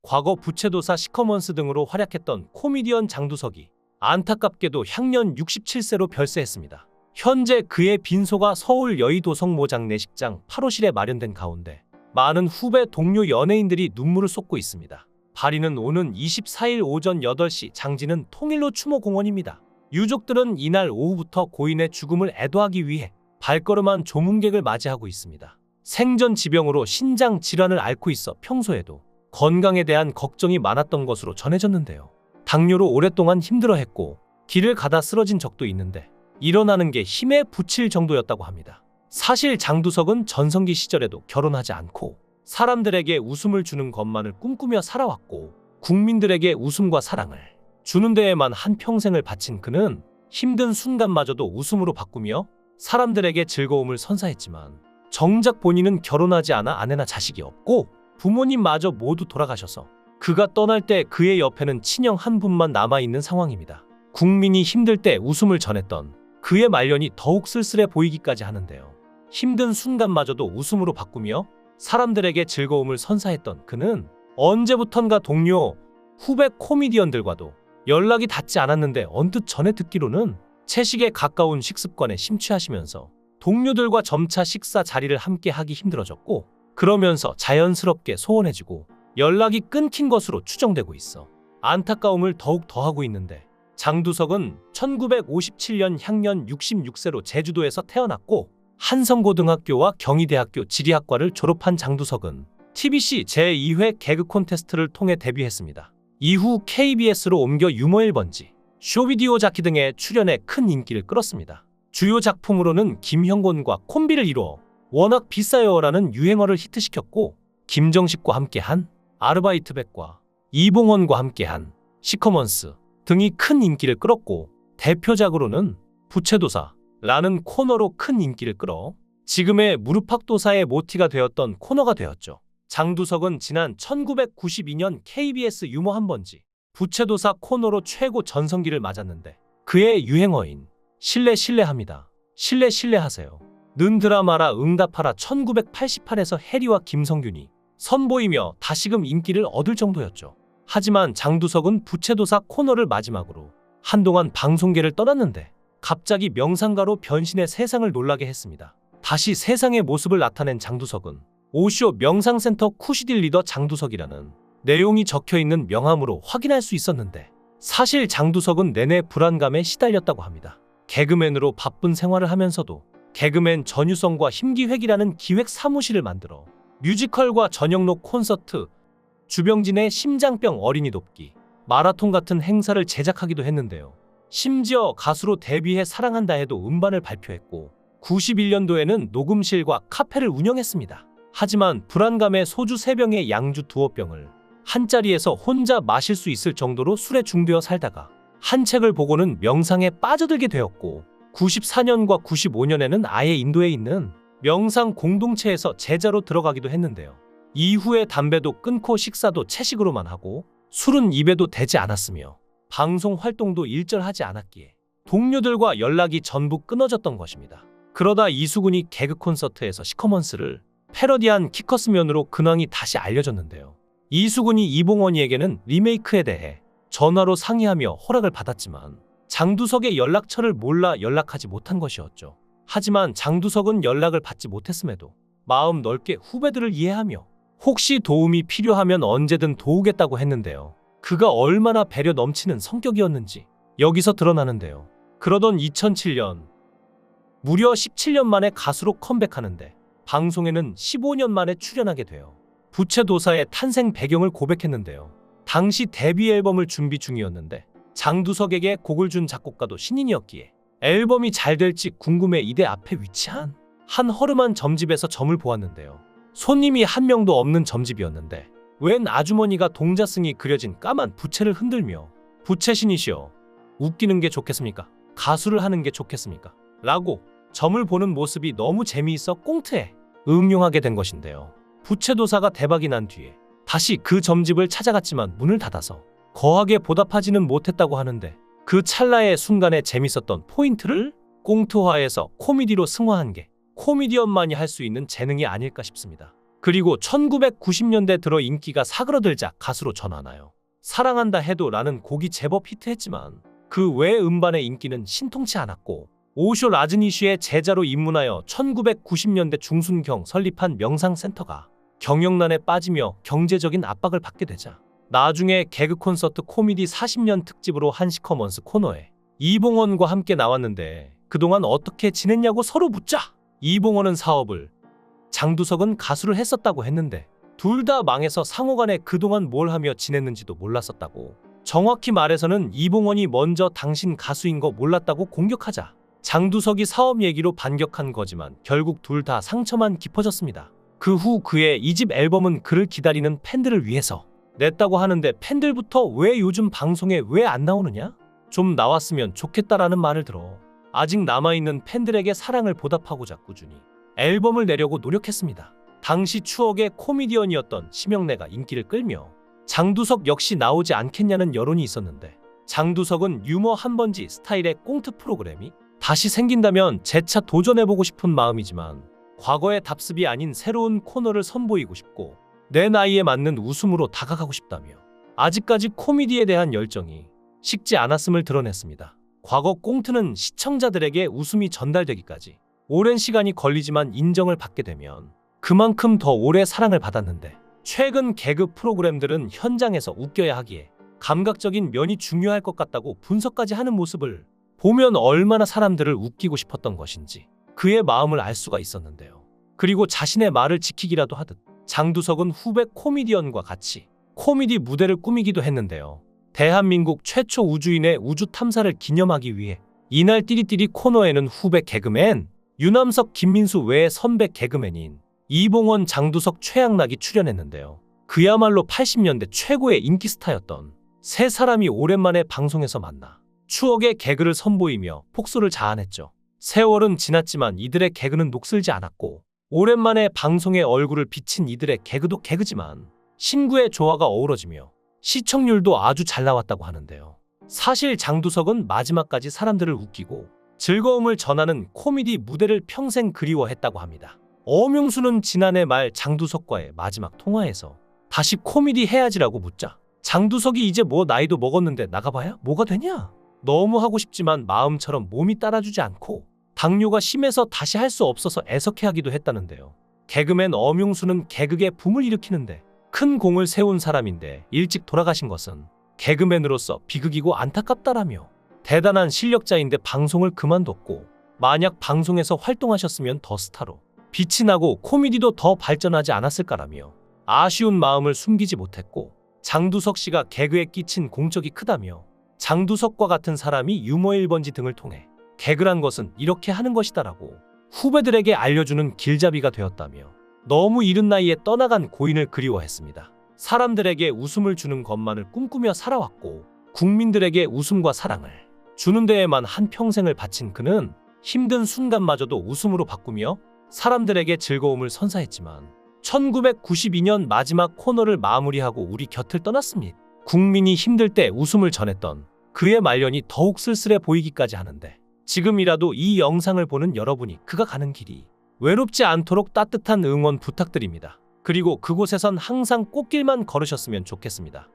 과거 부채도사 시커먼스 등으로 활약했던 코미디언 장두석이 안타깝게도 향년 67세로 별세했습니다. 현재 그의 빈소가 서울 여의도성 장례식장 8호실에 마련된 가운데 많은 후배 동료 연예인들이 눈물을 쏟고 있습니다. 발인은 오는 24일 오전 8시, 장지는 통일로 추모공원입니다. 유족들은 이날 오후부터 고인의 죽음을 애도하기 위해 발걸음한 조문객을 맞이하고 있습니다. 생전 지병으로 신장 질환을 앓고 있어 평소에도 건강에 대한 걱정이 많았던 것으로 전해졌는데요. 당뇨로 오랫동안 힘들어했고 길을 가다 쓰러진 적도 있는데 일어나는 게 힘에 부칠 정도였다고 합니다. 사실 장두석은 전성기 시절에도 결혼하지 않고 사람들에게 웃음을 주는 것만을 꿈꾸며 살아왔고 국민들에게 웃음과 사랑을 주는 데에만 한평생을 바친 그는 힘든 순간마저도 웃음으로 바꾸며 사람들에게 즐거움을 선사했지만 정작 본인은 결혼하지 않아 아내나 자식이 없고 부모님마저 모두 돌아가셔서 그가 떠날 때 그의 옆에는 친형 한 분만 남아있는 상황입니다. 국민이 힘들 때 웃음을 전했던 그의 말년이 더욱 쓸쓸해 보이기까지 하는데요. 힘든 순간마저도 웃음으로 바꾸며 사람들에게 즐거움을 선사했던 그는 언제부턴가 동료, 후배 코미디언들과도 연락이 닿지 않았는데 언뜻 전해 듣기로는 채식에 가까운 식습관에 심취하시면서 동료들과 점차 식사 자리를 함께 하기 힘들어졌고 그러면서 자연스럽게 소원해지고 연락이 끊긴 것으로 추정되고 있어 안타까움을 더욱 더하고 있는데 장두석은 1957년 향년 66세로 제주도에서 태어났고 한성고등학교와 경희대학교 지리학과를 졸업한 장두석은 TBC 제2회 개그 콘테스트를 통해 데뷔했습니다. 이후 KBS로 옮겨 유머 1번지, 쇼비디오 자키 등에 출연해 큰 인기를 끌었습니다. 주요 작품으로는 김형곤과 콤비를 이루어 워낙 비싸요라는 유행어를 히트시켰고 김정식과 함께한 아르바이트백과 이봉원과 함께한 시커먼스 등이 큰 인기를 끌었고 대표작으로는 부채도사라는 코너로 큰 인기를 끌어 지금의 무릎팍도사의 모티가 되었던 코너가 되었죠. 장두석은 지난 1992년 KBS 유머 한 번지 부채도사 코너로 최고 전성기를 맞았는데 그의 유행어인 실례합니다. 실례하세요. 는 드라마라 응답하라 1988에서 해리와 김성균이 선보이며 다시금 인기를 얻을 정도였죠. 하지만 장두석은 부채도사 코너를 마지막으로 한동안 방송계를 떠났는데 갑자기 명상가로 변신해 세상을 놀라게 했습니다. 다시 세상의 모습을 나타낸 장두석은 오쇼 명상센터 쿠시딜 리더 장두석이라는 내용이 적혀있는 명함으로 확인할 수 있었는데 사실 장두석은 내내 불안감에 시달렸다고 합니다. 개그맨으로 바쁜 생활을 하면서도 개그맨 전유성과 힘기획이라는 기획 사무실을 만들어 뮤지컬과 저녁록 콘서트, 주병진의 심장병 어린이 돕기, 마라톤 같은 행사를 제작하기도 했는데요. 심지어 가수로 데뷔해 사랑한다 해도 음반을 발표했고 91년도에는 녹음실과 카페를 운영했습니다. 하지만 불안감에 소주 3병에 양주 2병을 한 자리에서 혼자 마실 수 있을 정도로 술에 중되어 살다가 한 책을 보고는 명상에 빠져들게 되었고 94년과 95년에는 아예 인도에 있는 명상 공동체에서 제자로 들어가기도 했는데요. 이후에 담배도 끊고 식사도 채식으로만 하고 술은 입에도 대지 않았으며 방송 활동도 일절하지 않았기에 동료들과 연락이 전부 끊어졌던 것입니다. 그러다 이수근이 개그 콘서트에서 시커먼스를 패러디한 키커스면으로 근황이 다시 알려졌는데요. 이수근이 이봉원이에게는 리메이크에 대해 전화로 상의하며 허락을 받았지만 장두석의 연락처를 몰라 연락하지 못한 것이었죠. 하지만 장두석은 연락을 받지 못했음에도 마음 넓게 후배들을 이해하며 혹시 도움이 필요하면 언제든 도우겠다고 했는데요. 그가 얼마나 배려 넘치는 성격이었는지 여기서 드러나는데요. 그러던 2007년 무려 17년 만에 가수로 컴백하는데 방송에는 15년 만에 출연하게 돼요. 부채도사의 탄생 배경을 고백했는데요. 당시 데뷔 앨범을 준비 중이었는데 장두석에게 곡을 준 작곡가도 신인이었기에 앨범이 잘 될지 궁금해 이대 앞에 위치한 한 허름한 점집에서 점을 보았는데요. 손님이 한 명도 없는 점집이었는데 웬 아주머니가 동자승이 그려진 까만 부채를 흔들며 부채신이시여 웃기는 게 좋겠습니까? 가수를 하는 게 좋겠습니까? 라고 점을 보는 모습이 너무 재미있어 꽁트에 응용하게 된 것인데요. 부채도사가 대박이 난 뒤에 다시 그 점집을 찾아갔지만 문을 닫아서 거하게 보답하지는 못했다고 하는데 그 찰나의 순간에 재밌었던 포인트를 꽁트화해서 코미디로 승화한 게 코미디언만이 할 수 있는 재능이 아닐까 싶습니다. 그리고 1990년대 들어 인기가 사그러들자 가수로 전환하여 사랑한다 해도 라는 곡이 제법 히트했지만 그 외 음반의 인기는 신통치 않았고 오쇼 라즈니쉬의 제자로 입문하여 1990년대 중순경 설립한 명상센터가 경영난에 빠지며 경제적인 압박을 받게 되자 나중에 개그 콘서트 코미디 40년 특집으로 한시커먼스 코너에 이봉원과 함께 나왔는데 그동안 어떻게 지냈냐고 서로 묻자 이봉원은 사업을, 장두석은 가수를 했었다고 했는데 둘 다 망해서 상호간에 그동안 뭘 하며 지냈는지도 몰랐었다고. 정확히 말해서는 이봉원이 먼저 당신 가수인 거 몰랐다고 공격하자 장두석이 사업 얘기로 반격한 거지만 결국 둘 다 상처만 깊어졌습니다. 그 후 그의 2집 앨범은 그를 기다리는 팬들을 위해서 냈다고 하는데 팬들부터 왜 요즘 방송에 왜 안 나오느냐? 좀 나왔으면 좋겠다라는 말을 들어 아직 남아있는 팬들에게 사랑을 보답하고자 꾸준히 앨범을 내려고 노력했습니다. 당시 추억의 코미디언이었던 심영래가 인기를 끌며 장두석 역시 나오지 않겠냐는 여론이 있었는데 장두석은 유머 한 번지 스타일의 꽁트 프로그램이 다시 생긴다면 재차 도전해보고 싶은 마음이지만 과거의 답습이 아닌 새로운 코너를 선보이고 싶고 내 나이에 맞는 웃음으로 다가가고 싶다며 아직까지 코미디에 대한 열정이 식지 않았음을 드러냈습니다. 과거 꽁트는 시청자들에게 웃음이 전달되기까지 오랜 시간이 걸리지만 인정을 받게 되면 그만큼 더 오래 사랑을 받았는데 최근 개그 프로그램들은 현장에서 웃겨야 하기에 감각적인 면이 중요할 것 같다고 분석까지 하는 모습을 보면 얼마나 사람들을 웃기고 싶었던 것인지 그의 마음을 알 수가 있었는데요. 그리고 자신의 말을 지키기라도 하듯 장두석은 후배 코미디언과 같이 코미디 무대를 꾸미기도 했는데요. 대한민국 최초 우주인의 우주 탐사를 기념하기 위해 이날 띠리띠리 코너에는 후배 개그맨 유남석, 김민수 외에 선배 개그맨인 이봉원, 장두석, 최양락이 출연했는데요. 그야말로 80년대 최고의 인기 스타였던 세 사람이 오랜만에 방송에서 만나 추억의 개그를 선보이며 폭소를 자아냈죠. 세월은 지났지만 이들의 개그는 녹슬지 않았고 오랜만에 방송에 얼굴을 비친 이들의 개그도 개그지만 신구의 조화가 어우러지며 시청률도 아주 잘 나왔다고 하는데요. 사실 장두석은 마지막까지 사람들을 웃기고 즐거움을 전하는 코미디 무대를 평생 그리워했다고 합니다. 엄용수는 지난해 말 장두석과의 마지막 통화에서 다시 코미디 해야지라고 묻자 장두석이 이제 뭐 나이도 먹었는데 나가봐야 뭐가 되냐? 너무 하고 싶지만 마음처럼 몸이 따라주지 않고 당뇨가 심해서 다시 할 수 없어서 애석해하기도 했다는데요. 개그맨 엄용수는 개그계 붐을 일으키는데 큰 공을 세운 사람인데 일찍 돌아가신 것은 개그맨으로서 비극이고 안타깝다라며 대단한 실력자인데 방송을 그만뒀고 만약 방송에서 활동하셨으면 더 스타로 빛이 나고 코미디도 더 발전하지 않았을까라며 아쉬운 마음을 숨기지 못했고 장두석 씨가 개그에 끼친 공적이 크다며 장두석과 같은 사람이 유머 1번지 등을 통해 개그란 것은 이렇게 하는 것이다라고 후배들에게 알려주는 길잡이가 되었다며 너무 이른 나이에 떠나간 고인을 그리워했습니다. 사람들에게 웃음을 주는 것만을 꿈꾸며 살아왔고 국민들에게 웃음과 사랑을 주는 데에만 한평생을 바친 그는 힘든 순간마저도 웃음으로 바꾸며 사람들에게 즐거움을 선사했지만 1992년 마지막 코너를 마무리하고 우리 곁을 떠났습니다. 국민이 힘들 때 웃음을 전했던 그의 말년이 더욱 쓸쓸해 보이기까지 하는데 지금이라도 이 영상을 보는 여러분이 그가 가는 길이 외롭지 않도록 따뜻한 응원 부탁드립니다. 그리고 그곳에선 항상 꽃길만 걸으셨으면 좋겠습니다.